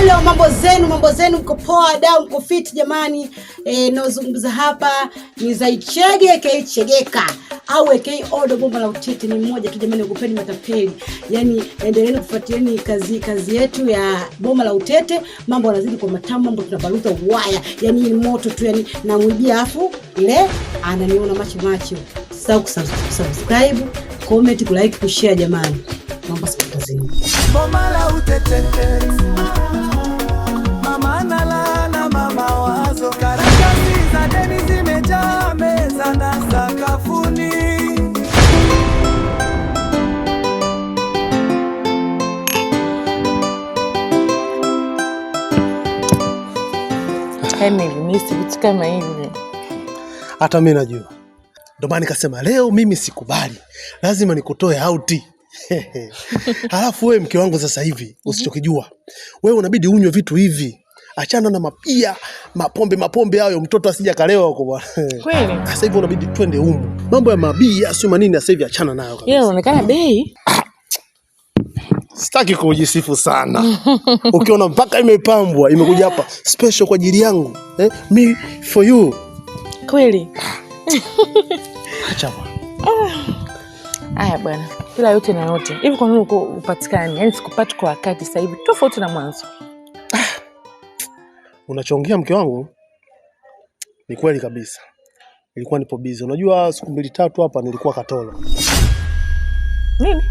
Hello, mambo zenu mko poa, dau mko fit jamani. Naozungumza hapa ni Zaichege aka Chegeka au aka Odo Bomba la Utete. Ni mmoja tu jamani, ukupeni matapeli. Yaani endeleeni kufuatilieni kazi yetu ya Bomba la Utete. Mambo yanazidi kwa matamu, mambo tunabaruta waya. Yaani ni moto tu, yani namwijia afu ile ananiona macho. Sasa subscribe, comment, kulike, kushare jamani. Mambo safi kazini. Bomba la Utete. Mama nalala mama wazo, karatasi za deni zimejaa meza na sakafuni. Mimi vitu kama hivi. Hata mimi najua. Ndio maana nikasema leo mimi sikubali. Lazima nikutoe auti. Halafu wewe mke wangu sasa hivi usichokijua. Wewe unabidi unywe vitu hivi. Achana na mapia, mapombe hayo, mtoto asija kalewa huko bwana. Kweli? Sasa hivi unabidi twende humu. Mambo ya mabia sio manini sasa hivi achana nayo kabisa. Yeye unaonekana bei. Sitaki kujisifu sana. Ukiona mpaka imepambwa, imekuja hapa special kwa ajili yangu. Me for you. Kweli? Acha bwana. Aya bwana. Kila yote na yote. Hivi kwa nini uko upatikani? Yaani sikupati kwa wakati sasa hivi tofauti na mwanzo. Unachoongea mke wangu ni kweli kabisa. Nilikuwa nipo busy. Unajua siku 2-3 hapa nilikuwa Katoro. Nini?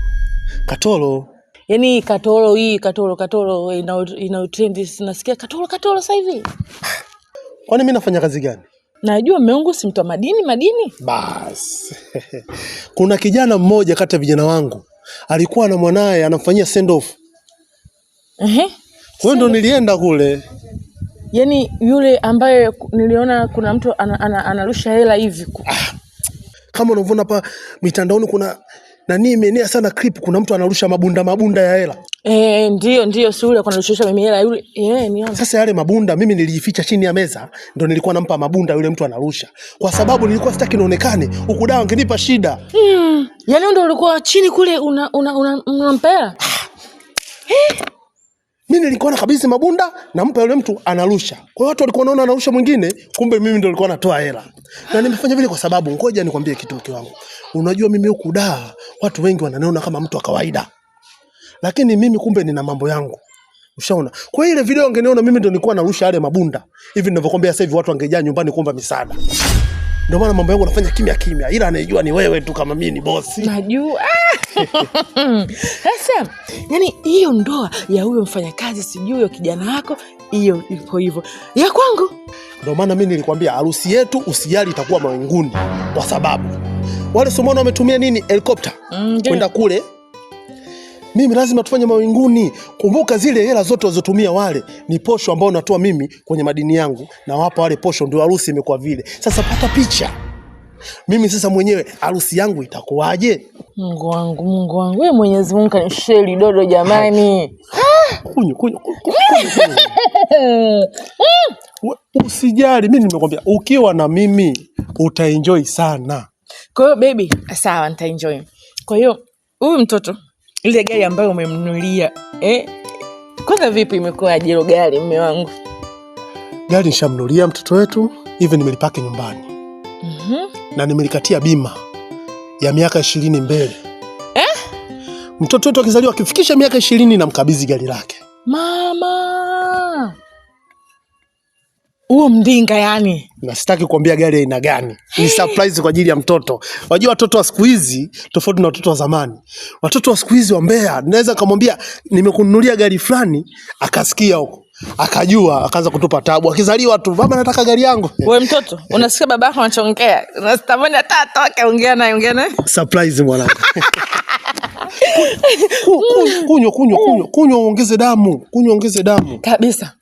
Katoro. Yaani Katoro hii, Katoro ina trend, nasikia Katoro sasa hivi. Kwani mimi nafanya kazi gani? Najua mume si mtu wa madini. Bas. Kuna kijana mmoja kati ya vijana wangu alikuwa na mwanae anamfanyia send off. Kwa ndo nilienda kule. Yaani yule ambaye niliona kuna mtu anarusha hela hivi. Kama unavyoona hapa mitandaoni kuna nani imeenea sana clip, kuna mtu anarusha mabunda ya hela. Ndio si yule anarusha hela yule. Niona. Sasa yale mabunda mimi nilijificha chini ya meza, ndo nilikuwa nampa mabunda yule mtu anarusha. Kwa sababu nilikuwa sitaki nionekane, huku dawa angenipa shida. Yaani ndio ulikuwa chini kule unampea. Mimi nilikuwa nakabidhi mabunda nampa yule mtu anarusha. Kwa hiyo watu walikuwa wanaona anarusha mwingine, kumbe mimi ndio nilikuwa natoa hela. Na nimefanya vile kwa sababu ngoja nikwambie kitu mke wangu. Unajua mimi huku da watu wengi wananiona kama mtu wa kawaida. Lakini mimi kumbe nina mambo yangu. Ushaona? Kwa ile video ungeniona mimi ndio nilikuwa narusha yale mabunda. Hivi ninavyokuambia sasa hivi watu wangejaa nyumbani kuomba misaada. Ndio maana mambo yangu nafanya kimya. Ila anayejua ni wewe tu kama mimi ni bosi. Najua. Sasa, yani hiyo ndoa ya huyo mfanyakazi sijui huyo kijana wako, hiyo ipo hivyo. Ya kwangu. Ndio maana mimi nilikwambia harusi yetu usijali itakuwa mawinguni. Kwa sababu wale somona wametumia nini? Helicopter. Kwenda kule. Mimi lazima tufanye mawinguni. Kumbuka zile hela zote wazotumia wale ni posho ambao natoa mimi kwenye madini yangu na wapa wale posho, ndio harusi imekuwa vile. Sasa pata picha. Mimi sasa mwenyewe harusi yangu itakuwaje? Mungu wangu. Wewe Mwenyezi Mungu kanisheli dodo jamani. Kunywa. Usijali, mimi nimekwambia ukiwa na mimi utaenjoy sana. Kwa hiyo baby, sawa nitaenjoy. Kwa hiyo huyu mtoto ile gari ambayo umemnunulia, kwanza vipi imekuwa ajiro gari mume wangu? Gari nishamnunulia mtoto wetu, hivi nimelipaki nyumbani. Na nimelikatia bima ya miaka 20 mbele. Mtoto wetu akizaliwa akifikisha miaka 20 na mkabidhi gari lake. Mama. Huo mdinga yani. Na sitaki kuambia gari aina gani. Ni surprise kwa ajili ya mtoto. Unajua watoto wa siku hizi tofauti na watoto wa zamani. Watoto wa siku hizi wambea, naweza kumwambia nimekununulia gari fulani, akasikia huko. Akajua, akaanza kutupa tabu. Akizaliwa tu, baba nataka gari yangu. Wewe mtoto, unasikia babako anachongea. Unatamani hata atoke ongea naye. Surprise mwanangu. Kunywa ongeze damu. Kabisa.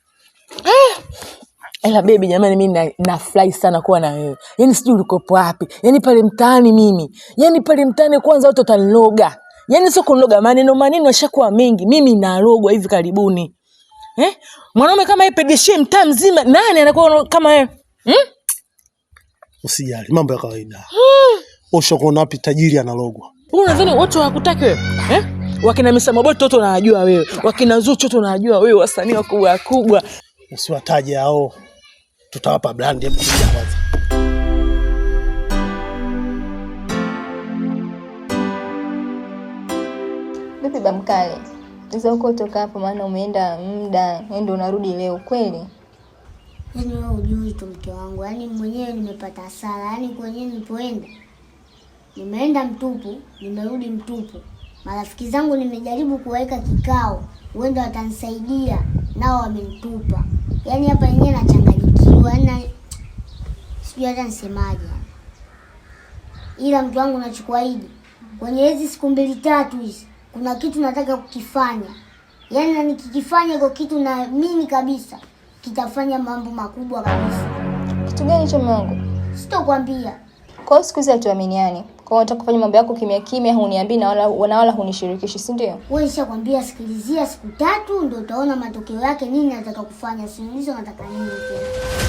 Ela baby jamani mimi nafurahi sana kuwa na wewe. Yaani sijui ulikopo wapi. Yaani pale mtaani mimi. Yaani pale mtaani kwanza watu wataniloga. Yaani sio kuloga maneno yashakuwa mengi. Mimi narogwa hivi karibuni. Mwanaume kama yeye pedeshe mtaa mzima, nani anakuwa kama wewe? Usijali, mambo ya kawaida. Ushakuona wapi tajiri analogwa? Wewe unadhani watu hawakutaki wewe? Wakina Misa Mobeto wote unajua wewe. Wakina Zuchu wote unajua wewe, wasanii wakubwa kubwa. Usiwataje hao. Tutawapa brand hapo kwanza. Vipi Bamkale? Unaweza uko kutoka hapo maana umeenda muda, ndio unarudi leo kweli? Yaani wewe hujui tu mke wangu. Yaani mwenyewe nimepata hasara. Yaani kwenyewe nilipoenda nimeenda mtupu, nimerudi mtupu. Marafiki zangu nimejaribu kuweka kikao, huenda watanisaidia, nao wamenitupa. Yaani hapa yenyewe nachanganyikiwa. Yaani sijui hata nisemaje. Ila mtu wangu nachukua hili. Kwenye hizi siku 2-3 hizi kuna kitu nataka kukifanya. Yaani na nikikifanya kwa kitu na mimi kabisa kitafanya mambo makubwa kabisa. Kitu gani hicho mwangu? Sitokuambia. Kwa hiyo siku hizi hatuaminiani. Kwa hiyo unataka kufanya mambo yako kimya kimya, huniambii na wala hunishirikishi, si ndio? Wewe nishakwambia sikilizia siku 3 ndio utaona matokeo yake nini nataka kufanya. Sinulizo nataka nini tena.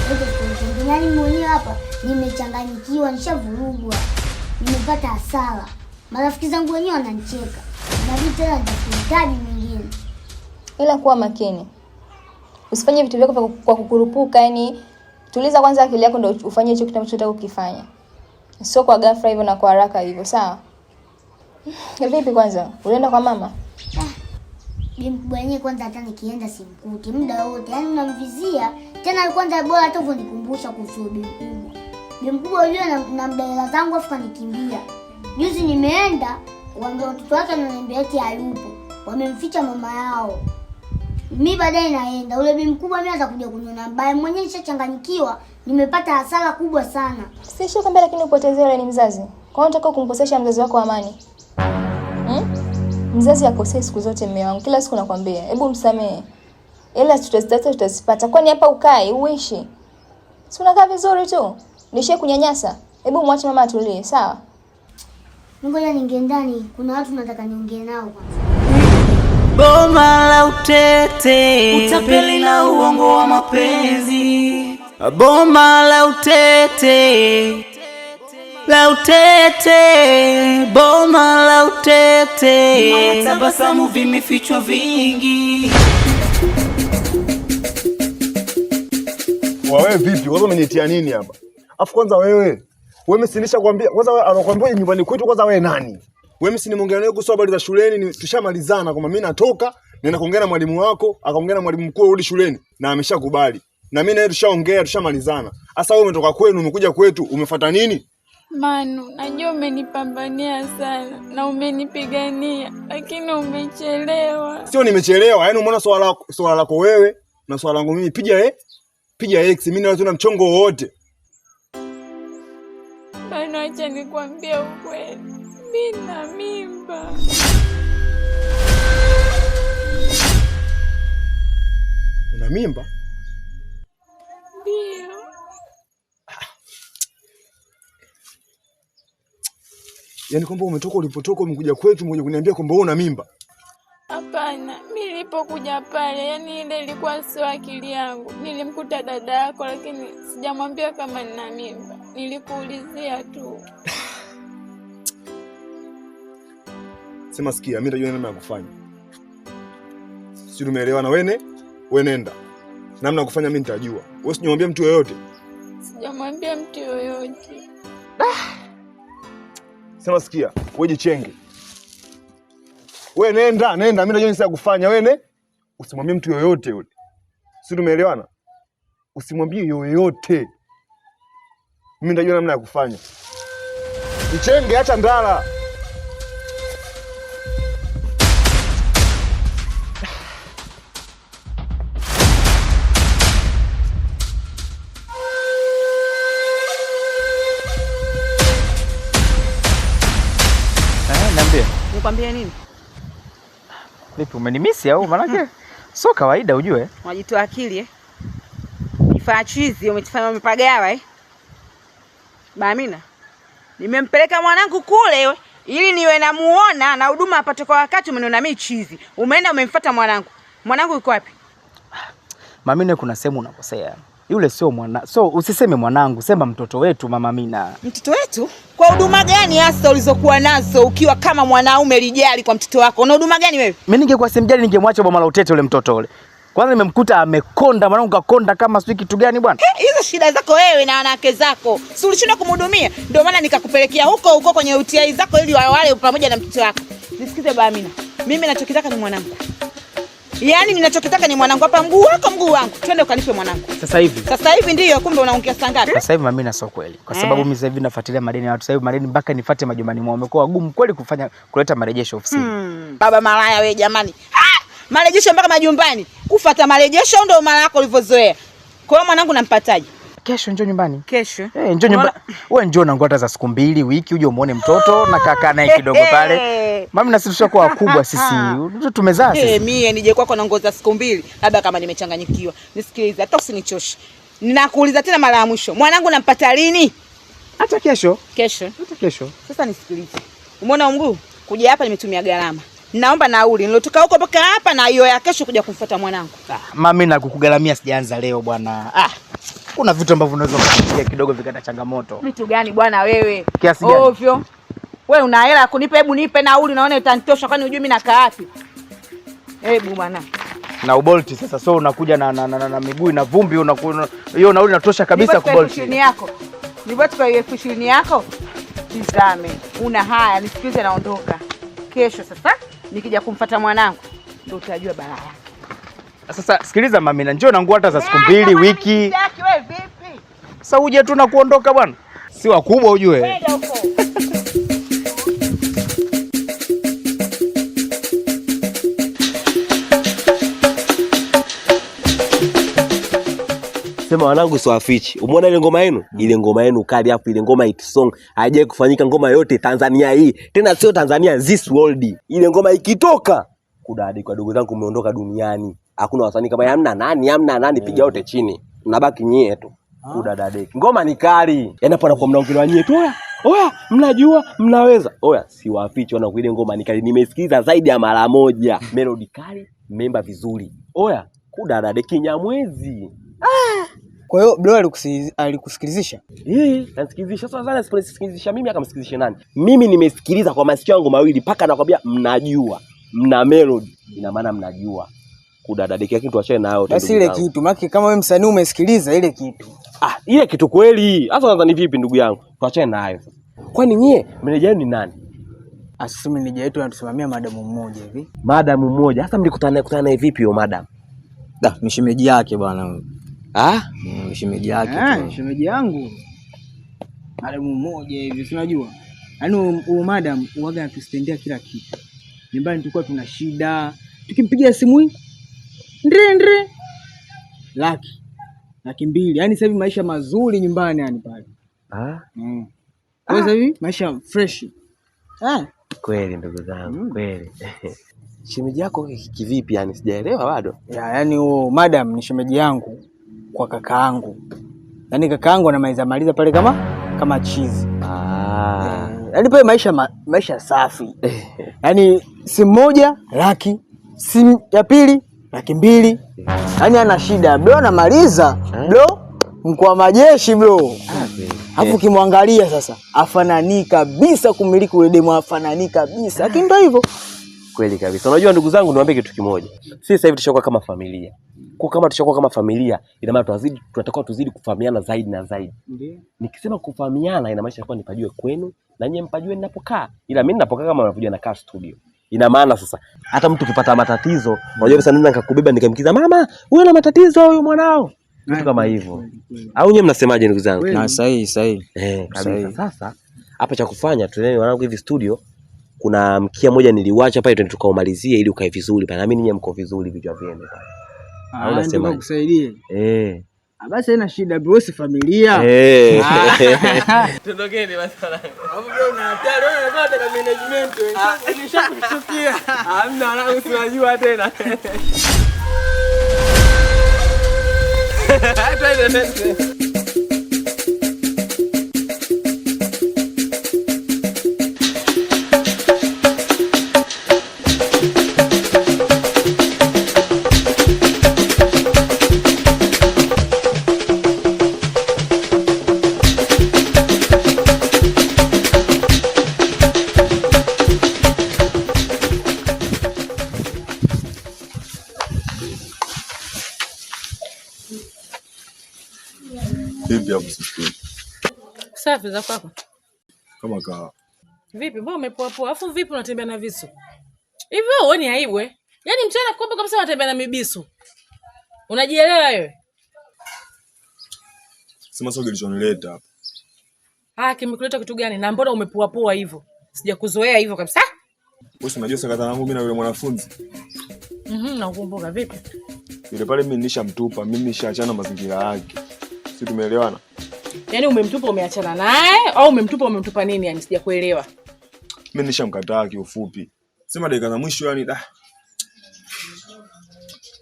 Hiyo siku nani mwenyewe hapa nimechanganyikiwa, nishavurugwa. Nimepata hasara. Marafiki zangu wenyewe wananicheka. Na tena nitahitaji mwingine. Ila kuwa makini. Usifanye vitu vyako kwa kukurupuka, yani tuliza kwanza akili yako ndio ufanye hicho kitu unachotaka kukifanya. Sio kwa ghafla hivyo na kwa haraka hivyo, sawa? Vipi kwanza? Unaenda kwa mama? Mkubwa yenyewe kwanza hata nikienda simkuti muda wote. Yaani unamvizia. Tena kwanza bora hata unikumbusha kuhusu mkubwa. Mkubwa yule na mdaela zangu afa nikimbia. Juzi nimeenda, wambia watoto wake wananiambia eti hayupo. Wamemficha mama yao. Mimi baadaye naenda. Ule bibi mkubwa mimi atakuja kuniona mbaya. Mwenyewe nishachanganyikiwa, nimepata hasara kubwa sana. Sio kwamba lakini upotezee yule ni mzazi. Kwa hiyo unataka kumkosesha mzazi wako amani? Mzazi akosei siku zote mume wangu. Kila siku nakwambia, hebu msamee. Ila tutazipata. Kwani hapa ukae uishi? Si unakaa vizuri tu. Nishe kunyanyasa. Hebu mwache mama atulie, sawa? Ngoja niingie ndani. Kuna watu nataka niongee nao kwanza. Boma la utete, utapeli na uongo wa mapenzi. Boma la utete, boma la utete. Tabasamu vimefichwa vingi. Wewe vipi? Wewe umenitia nini hapa? Afu kwanza wewe msinisha kwambia kwanza wewe anakuambia nyumbani kwetu kwanza wewe nani? Wewe msi nimeongea naye kuhusu habari za shuleni, tushamalizana kwamba mimi natoka, nenda kuongea na mwalimu wako, akaongea na mwalimu mkuu rudi shuleni na ameshakubali. Na mimi naye tushaongea, tushamalizana. Sasa wewe umetoka kwenu umekuja kwetu, umefuata nini? Manu, najua umenipambania sana na umenipigania, lakini umechelewa. Sio nimechelewa, yaani umeona swala lako wewe na swala langu mimi piga X, mimi na tuna mchongo wote. Manu, acha nikwambie ukweli. Mimi na mimba. Una mimba? Ndio. Yaani kwamba umetoka ulipotoka umekuja kwetu umekuja kuniambia kwamba wewe una mimba? Hapana, mimi nilipokuja pale, yani ile ilikuwa sio akili yangu. Nilimkuta dada yako lakini sijamwambia kama nina mimba. Nilikuulizia tu. Sema sikia, mimi najua namna ya kufanya. Sisi tumeelewana wewe nenda. Namna ya kufanya mimi nitajua. Wewe usiniambie mtu yoyote. Sijamwambia mtu yoyote. Sema sikia, wewe jichenge. Wewe nenda, mimi najua jinsi ya kufanya wewe usimwambie mtu yoyote yule. Sisi tumeelewana? Usimwambie yoyote. Mimi najua namna ya kufanya. Jichenge, acha ndala. Niambie. Nikwambie nini? Vipi umenimisi au manake? Sio kawaida ujue. Unajitoa akili Kifaa chizi umepagawa Baamina. Nimempeleka mwanangu kule ili niwe namuona na huduma apate kwa wakati, umeniona mimi chizi. Umeenda umemfuata mwanangu. Mwanangu yuko wapi? Mamine, kuna sehemu unakosea. Yule sio so usiseme mwanangu, sema mtoto wetu Mama Amina. Mtoto wetu? Kwa huduma gani hasa ulizokuwa nazo ukiwa kama mwanaume lijali kwa mtoto wako? Una huduma gani wewe? Mimi ningekuwa simjali ningemwacha boma la utete ule mtoto ule. Kwanza nimemkuta amekonda, mwanangu kakonda kama sijui kitu gani bwana. Hizo shida zako wewe na wanawake zako. Si ulishindwa kumhudumia? Ndio maana nikakupelekea huko kwenye UTI zako ili wale pamoja na mtoto wako. Nisikize Baba Amina. Mimi ninachokitaka ni mwanangu. Yaani ninachokitaka ni mwanangu, hapa mguu wako mguu wangu. Twende ukanipe mwanangu. Sasa hivi. Sasa hivi ndio, kumbe unaongea saa ngapi? Sasa hivi Mama Amina sio kweli. Kwa sababu mimi sasa hivi nafuatilia madeni ya watu. Sasa hivi madeni mpaka nifuate majumbani mwao. Wamekuwa wagumu kweli kuleta marejesho ofisini. Baba malaya wewe jamani. Marejesho mpaka majumbani. Kufuata marejesho ndio mara yako ulivyozoea. Kwa hiyo mwanangu nampataje? Kesho njoo nyumbani. Kesho? Njoo nyumbani. Wewe njoo na ngota za siku 2 wiki uje umuone mtoto na kaka naye kidogo pale. Mama na sisi tushakuwa wakubwa sisi. Tumezaa sisi. Mimi nije kwako na ngoza siku 2 labda kama nimechanganyikiwa. Nisikilize hata usinichoshe. Ninakuuliza tena mara ya mwisho. Mwanangu nampata lini? Hata kesho. Kesho? Hata kesho. Sasa nisikilize. Umeona mguu? Kuja hapa nimetumia gharama. Naomba nauli. Nilotoka huko mpaka hapa na hiyo ya kesho kuja kumfuata mwanangu. Mami na kukugaramia sijaanza leo bwana. Kuna vitu ambavyo unaweza kufikia kidogo vikata changamoto. Vitu gani bwana wewe? Kiasi gani? Ovyo. Wewe una hela kunipa, hebu nipe nauli naona utanitosha, kwani unajui mimi nakaa wapi? Hebu bwana. Na ubolti sasa, so unakuja na miguu na vumbi, hiyo nauli inatosha kabisa kubolti. Ni yako. Ni boti kwa 20,000 yako. Tizame. Una haya, nisikilize naondoka. Kesho sasa nikija kumfuata mwanangu ndio utajua balaa yako. Sasa sikiliza Mama Amina, njoo na nguo hata za siku 2 wiki. Wewe vipi? Sasa uje tu na kuondoka bwana. Si wakubwa ujue. Kwenda huko. Sema wanangu siwafichi. Umeona ile ngoma yenu? Ile ngoma yenu kali hapo, ile ngoma hit song. Haijawahi kufanyika ngoma yote Tanzania hii. Tena sio Tanzania, this world. Ile ngoma ikitoka, kudadi kwa dogo zangu umeondoka duniani. Hakuna wasanii kama hamna nani piga wote chini. Mnabaki nyie tu. Kudadadeki. Ngoma ni kali. Yaani hapo anakuwa mnaongelea nyie tu. Oya, mnajua, mnaweza. Oya, siwafichi wanangu, ile ngoma ni kali. Nimesikiliza zaidi ya mara moja. Melody kali, memba vizuri. Oya, kudadadeki Nyamwezi. Kwa hiyo bro alikusikilizisha? Anasikilizisha. Sasa sana sisikilizisha mimi akamsikilizisha nani? Mimi nimesikiliza kwa masikio yangu mawili paka nakwambia mnajua. Mna melody. Ina maana mnajua. Kudadadeki kitu achane nayo. Basi ile kitu, maki kama wewe msanii umesikiliza ile kitu. Ile kitu kweli. Sasa nadhani vipi ndugu yangu? Tuachane nayo sasa. Kwani nyie meneja yenu ni nani? Sisi meneja yetu anatusimamia madamu mmoja hivi. Madamu mmoja. Sasa mlikutana naye vipi huyo madam? Ni shemeji yake bwana. Shemeji yake. Shemeji yangu. Madamu mmoja hivi, unajua. Yaani huyo madam huaga anatustendia kila kitu. Nyumbani tulikuwa tuna shida. Tukimpigia simu hii ndre laki 2. Yaani sasa hivi maisha mazuri nyumbani yani pale. Kwa sasa hivi maisha fresh. Kweli ndugu zangu, kweli. Shemeji yako kivipi yani, sijaelewa bado. Yaani huyo madam ni shemeji yangu kwa kakaangu. Yaani kakaangu anamaliza pale kama chizi. Yaani pale maisha safi. Yaani simu moja laki, simu ya pili laki 2. Yaani ana shida bro, anamaliza bro, mkuu wa majeshi bro. Hapo kimwangalia sasa afanani kabisa kumiliki ule demo, afanani kabisa. Lakini ndio hivyo. Kweli kabisa. Unajua ndugu zangu, niwaambie kitu kimoja. Sisi sasa hivi tushakuwa kama familia. Kwa kama tushakuwa kama familia, ina maana tunatakiwa tuzidi kufahamiana zaidi na zaidi. Ndio. Nikisema kufahamiana ina maana kwa nipajue kwenu na nyinyi mpajue ninapokaa. Ila mimi ninapokaa kama unakuja na car studio. Ina maana sasa hata mtu ukipata matatizo, unajua sasa nenda nikakubeba nikamkiza, mama, wewe una matatizo huyo mwanao. Vitu kama hivyo. Au nyinyi mnasemaje ndugu zangu? Na sahihi. Kabisa. Sasa hapa cha kufanya tuendelee wanangu hivi studio. Kuna mkia moja niliuacha pale, twende tukaumalizie ili ukae vizuri pale. Na mimi ninyi mko vizuri vichwa vyenu pale. Au unasema nikusaidie? Basi haina shida bro, si familia. Tondokeni basi wanangu. Hapo bro una hatari, wewe unataka na management wewe. Nishakuchukia. Hamna wanangu, tunajua tena. Twende. Vipi hapo sisi? Safi za kwako. Kama kaa. Vipi mbona umepoa poa? Alafu vipi unatembea na visu? Hivi wewe uone aibu eh? Yaani mchana kwamba kabisa unatembea na mibisu. Unajielewa wewe? Sema sio kilichonileta hapa. Kimekuleta kitu gani? Na mbona umepoa poa hivyo? Sijakuzoea hivyo kabisa. Wewe unajua sakata langu mimi na yule mwanafunzi. Nakumbuka vipi? Yule pale mimi nishamtupa, mimi nishaachana mazingira yake. Sisi tumeelewana? Yaani umemtupa umeachana naye au umemtupa nini yani sijakuelewa. Mimi nishamkataa kiufupi. Sema dakika za mwisho yani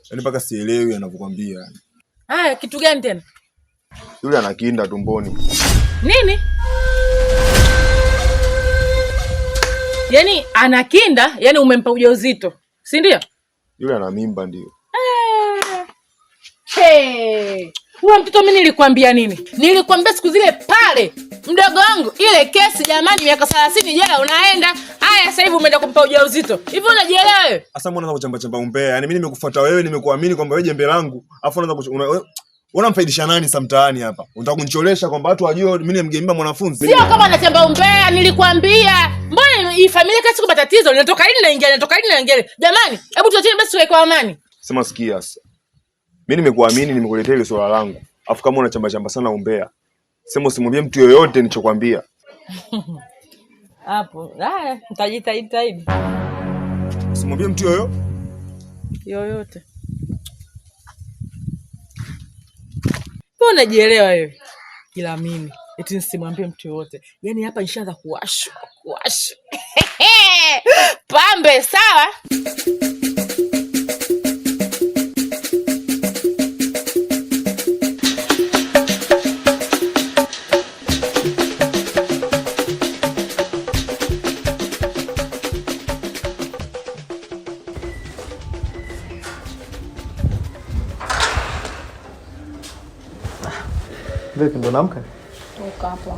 Yaani mpaka sielewi anavyokuambia yani. Kitu gani tena? Yule anakinda tumboni. Nini? Yaani anakinda, yani umempa ujauzito. Si ndio? Yule ana mimba ndio. Huyo mtoto mimi nilikwambia nini? Nilikwambia siku zile pale. Mdogo wangu ile kesi jamani miaka 30 jela unaenda. Sasa hivi umeenda kumpa ujauzito. Hivi unajielewa wewe? Sasa mbona unaanza kuchamba umbea? Yaani mimi nimekufuata wewe, nimekuamini kwamba wewe jembe langu. Afu unaanza unamfaidisha nani sa mtaani hapa? Unataka kunicholesha kwamba watu wajue mimi ni mgemba mwanafunzi. Sio kama anachamba umbea, nilikwambia. Mbona hii familia kasi kwa tatizo linatoka lini na ingia? Jamani, hebu tuachane basi tuwe kwa amani. Sema sikia sasa. Mimi nimekuamini, nimekuletea ile swala langu. Afu kama unachamba sana umbea, sema usimwambie mtu yoyote nilichokuambia. Hapo. Nitajitahidi. Usimwambie mtu yoyote. Mbona unajielewa wewe? Ila mimi eti nisimwambie mtu yoyote. Yaani hapa nishaanza kuwasha. Pambe sawa? Vipi ndo naamka? Toka hapo.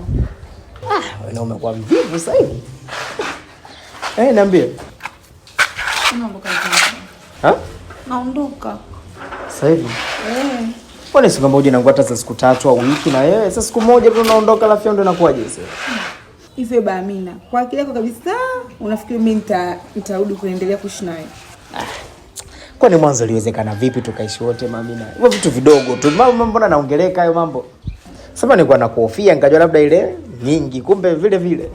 Wewe umekuwa mvivu sasa hivi. Niambie. Naondoka. Naondoka. Sasa hivi? Mbona siku moja na hata za siku 3 au wiki na wewe sasa siku moja tu unaondoka alafu ndo inakuwaje sasa? Hivyo Baamina, kwa akili yako kabisa unafikiri mimi nitarudi kuendelea kuishi nawe? Kwani mwanzo liwezekana vipi tukaishi wote Maamina? Hivyo vitu vidogo tu. Mbona naongeleka hayo mambo? Sasa nilikuwa nakuhofia nikajua labda ile nyingi kumbe vile.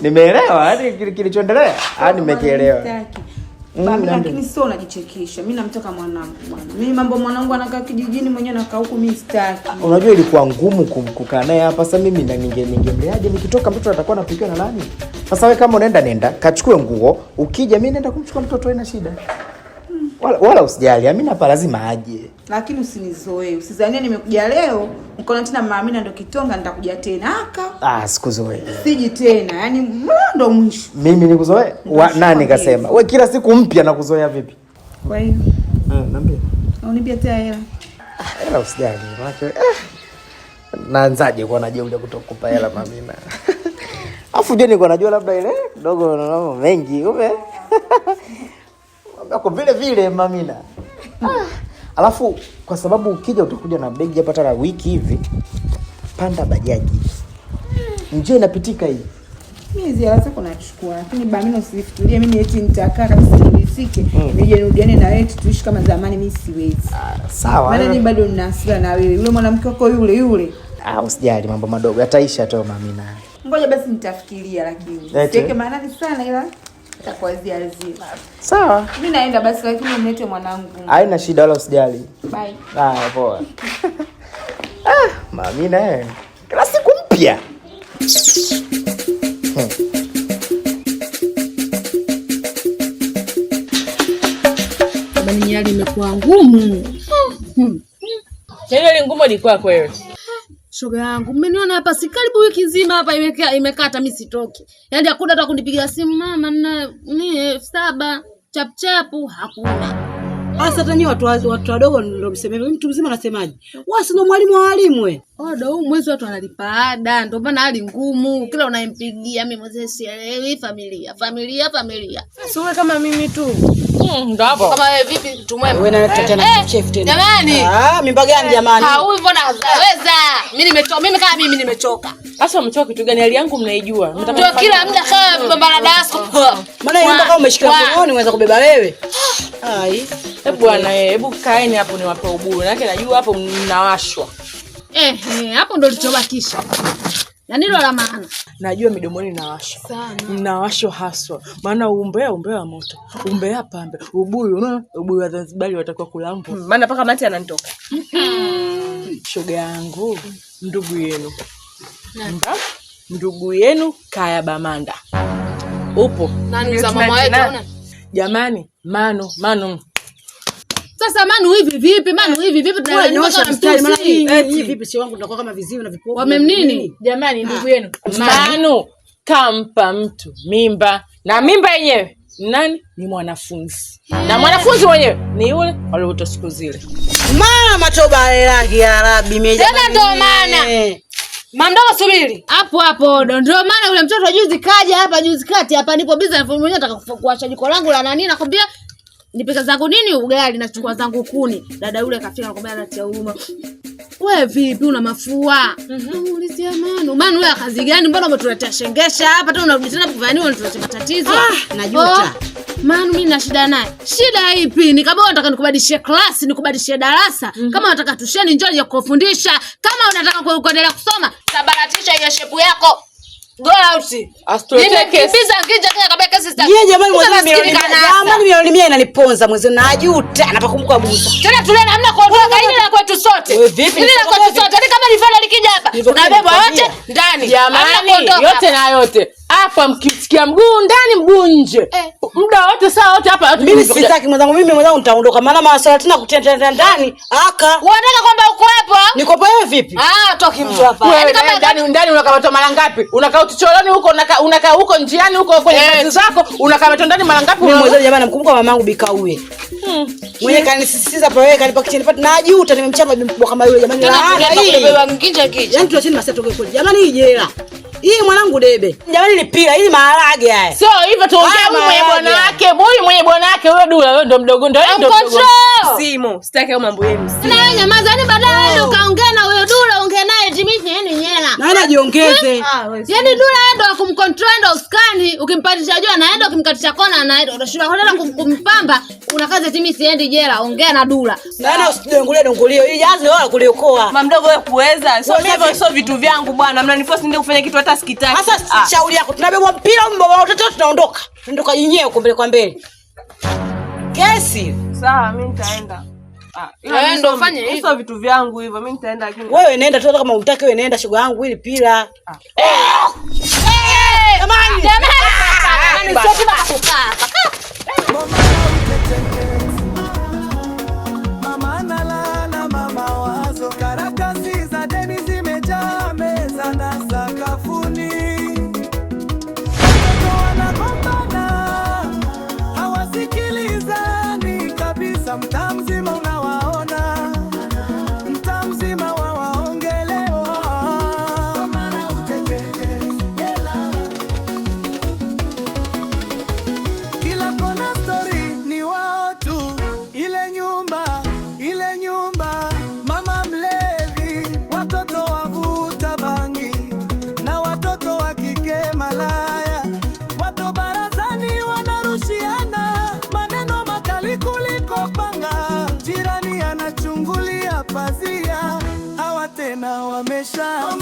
Nimeelewa hadi kilichoendelea. Nimekielewa. Lakini sio unajichekesha. Mimi namtaka mwanangu bwana. Mimi mambo mwanangu anakaa kijijini mwenyewe anakaa huko mimi sitaki. Unajua ilikuwa ngumu kukaa naye hapa sasa mimi na ningemleaje nikitoka mtoto atakuwa anapikiwa na nani? Sasa wewe kama nenda kachukue nguo, ukija mimi naenda kumchukua mtoto haina shida. Wala usijali, Amina hapa lazima aje. Lakini usinizoee. Usizania nimekuja leo, ukaona tena Maamina ndo kitonga nitakuja tena sikuzoee. Siji tena. Yaani ndo mwisho. Mimi nikuzoee? Nani kasema? Wewe kila siku mpya na kuzoea vipi? Kwa hiyo. Niambie. Uniambia tena hela. Hela usijali. Maana naanzaje kwa najeuli kutokupa hela Maamina. Afu je niko najua labda ile dogo na mambo mengi ume. Kwa vile Maamina. Alafu kwa sababu ukija utakuja na begi hapa hata wiki hivi. Panda bajaji. Njia inapitika hii. Mimi ziara zako nachukua. Lakini Baamina usifikirie mimi eti nitakaa kabisa nifike. Nije nirudiane na wewe tuishi kama zamani mimi siwezi. Sawa. Maana mimi bado nina hasira na wewe. Yule mwanamke wako yule. Usijali mambo madogo yataisha tu Maamina. Ngoja basi nitafikiria lakini. Siweke maanani sana ila takuazia lazima. Sawa. Mimi naenda basi lakini umlete mwanangu. Haina shida wala usijali. Bye. Poa. Maamina kila siku mpya. Bani hali imekuwa ngumu. Ile ngumu ni kwako wewe. Shoga yangu, mmeniona hapa si karibu wiki nzima hapa imekata mimi sitoki. Yaani hakuna hata kunipigia simu mama na ni 7 chapu hakuna. Sasa tani watu wadogo ndio mseme mtu mzima anasemaje? Wewe si ndo mwalimu wa walimu wewe. Huu mwezi watu wanalipa ada, ndio maana hali ngumu. Kila unayempigia mimi mzee sielewi familia. Sio kama mimi tu. Ndo hapo. Kama wewe vipi tumwema? Wewe na tena chef tena. Jamani. Mimba gani jamani? Huyu mbona haweza? Mimi kama mimi nimechoka. Sasa umechoka kitu gani? Hali yangu mnaijua. Ndio kila muda kama mbambala dasko. Maana yeye kama umeshika mkononi unaweza kubeba wewe. Ai. Bwana hebu kaeni hapo niwape ubuyu. Maana najua hapo mnawashwa. Hapo ndo lichobakisha. Na nilo la maana. Najua midomoni nawashwa. Mnawashwa haswa. Maana umbea wa moto. Umbea pambe. Ubuyu wa Zanzibar watakuwa kulambo. Maana paka mati ananitoka. Shoga yangu, ndugu yenu. Ndugu yenu Kaya Bamanda. Upo. Nani za mama wetu unaona? Jamani, Manu. Sasa Manu hivi vipi? Tunanyosha mstari maana hii vipi sio wangu tunakuwa kama viziwi na vipofu. Wamemnini? Jamani ndugu yenu. Manu kampa mtu mimba. Na mimba yenyewe nani? Ni mwanafunzi. Na mwanafunzi mwenyewe ni yule aliyotoa siku zile. Mama toba laki ya Rabbi meja. Tena ndo maana. Mamdogo subiri. Hapo ndio maana yule mtoto juzi kaja hapa juzi kati hapa nipo busy na mwenyewe nataka kuwasha jiko langu la nani nakwambia ni pesa zangu nini ugali nachukua zangu kuni. Dada yule kafika anakwambia anatia huruma. Wewe vipi una mafua? Ulizia Manu wewe kazi gani? Mbona umetuletea shengesha hapa tena unarudi tena kufanya unatuletea matatizo? Najuta. Manu mimi na shida naye. Shida ipi? Nikamwambia nataka nikubadilishie class, nikubadilishie darasa. Kama unataka tusheni njoo ya kufundisha. Kama unataka kuendelea kusoma, sabaratisha hiyo shepu yako. Go out. Nimekimbiza ngija tena kabla kesi sitaki. Yeye jamani milioni 100 inaniponza mwezi najuta napakumbuka buza. Tena tulena hamna kuondoka ile na kwetu sote. Wewe vipi? Ile na kwetu sote. Ni kama lifana likija hapa. Tunabebwa wote ndani. Jamani yote na yote. Hapa mkisikia mguu ndani mguu nje. Muda wote saa wote hapa. Mimi sitaki mimi mwenzangu nitaondoka. Maana masuala tena kutenda ndani. Unataka kwamba uko hapo? Niko wewe vipi? Toki mtu hapa. Yaani kama ndani unakamata mara ngapi? Unakaa uticholoni huko unakaa huko njiani huko kwenye kazi zako unakamata ndani mara ngapi? Mimi mwenzangu jamani namkumbuka mamangu Bikauye. Mwenye kanisisitiza pa wewe kanipa kicheni pata najuta nimemchama mkubwa kama yule jamani. Tunabeba ngija kija. Yaani tuacheni maseta toke kule. Jamani hii jela. Hii mwanangu debe. Jamani ni pira, hii maharage haya. Sio hivyo tuongea mwenye bwana wake. Boy mwenye bwana wake wewe Dula wewe ndo mdogo ndo yeye ndo mdogo. Simo, sitaki au mambo yenu. Na wewe nyamaza, yani baadaye ndo kaongea na wewe Dula, ongea naye Timisi yani nyela. Na anajiongeze. Yaani Dula ndo akumcontrol ndo uskani, ukimpatisha jua anaenda ukimkatisha kona anaenda. Unashindwa holela kumpamba, unakaza Timisi endi jela, ongea na Dula. Na usidongulio. Hii jazi wala kuliokoa. Mama mdogo wewe kuweza. Sio hivyo sio vitu vyangu bwana. Mnaniforce ndio kufanya kitu hata sikitaki. Sasa shauri yako tunabebwa mpira mbwa watoto tunaondoka. Tundoka yenyewe huko mbele kwa mbele. Kesi. Sawa mimi nitaenda. Ndio ufanye hivyo. Sio vitu vyangu hivyo mimi nitaenda lakini. Wewe nenda tu kama unataka wewe nenda shoga yangu ili pira. Jamani. Jamani sio tena kukaa. Mama nalala mama wazo karatasi za deni zimejaa meza na sakafuni. Watoto wanagombana hawasikilizani kabisa, mtaa mzima unawaona, mtaa mzima wawaongelewa. Mama kila kona story ni wao tu. Ile nyumba mama mlevi, watoto wavuta bangi na watoto wa kike malaya, watu barazani wanarushiana maneno makali kuliko panga, jirani anachungulia pazia, hawa tena wamesha